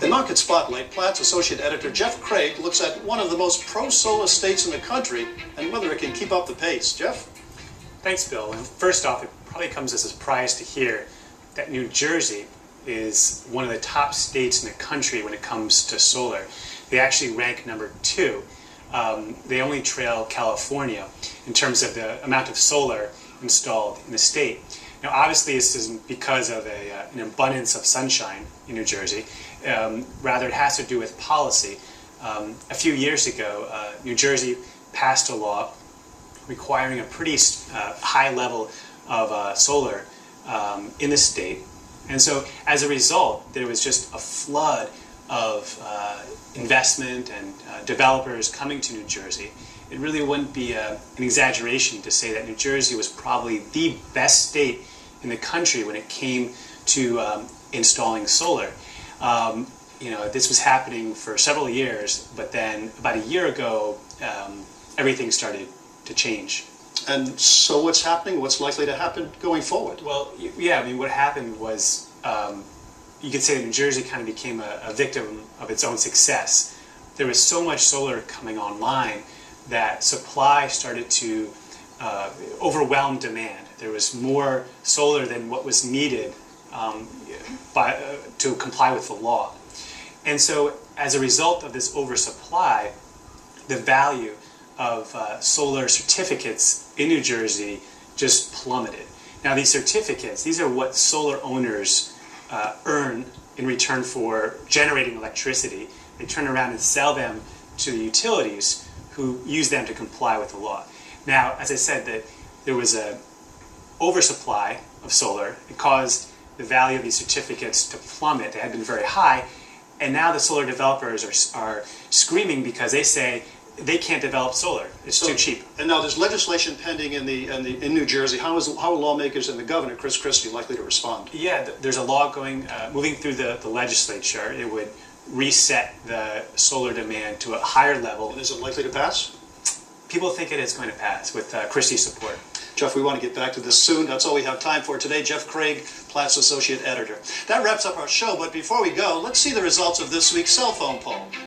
In Market Spotlight, Platts Associate Editor Jeff Craig looks at one of the most pro-solar states in the country and whether it can keep up the pace. Jeff? Thanks, Bill. And first off, it probably comes as a surprise to hear that New Jersey is one of the top states in the country when it comes to solar. They actually rank number 2. They only trail California in terms of the amount of solar installed in the state. Now, obviously, this isn't because of an abundance of sunshine in New Jersey. Rather, it has to do with policy. A few years ago, New Jersey passed a law requiring a pretty high level of solar in the state. And so, as a result, there was just a flood of investment and developers coming to New Jersey. It really wouldn't be an exaggeration to say that New Jersey was probably the best state in the country when it came to installing solar. This was happening for several years, but then about a year ago, everything started to change. And so what's happening? What's likely to happen going forward? Well, yeah, I mean, what happened was you could say that New Jersey kind of became a victim of its own success. There was so much solar coming online that supply started to overwhelm demand. There was more solar than what was needed to comply with the law. And so as a result of this oversupply, the value of solar certificates in New Jersey just plummeted. Now, these certificates, these are what solar owners earn in return for generating electricity. They turn around and sell them to the utilities who use them to comply with the law. Now, as I said, that there was an oversupply of solar. It caused the value of these certificates to plummet. They had been very high, and now the solar developers are screaming because they say they can't develop solar. It's too cheap. And now there's legislation pending in New Jersey. How are lawmakers and the governor, Chris Christie, likely to respond? Yeah, there's a law moving through the legislature. It would reset the solar demand to a higher level. And is it likely to pass? People think it is going to pass with Christie's support. Jeff, we want to get back to this soon. That's all we have time for today. Jeff Craig, Platts Associate Editor. That wraps up our show, but before we go, let's see the results of this week's cell phone poll.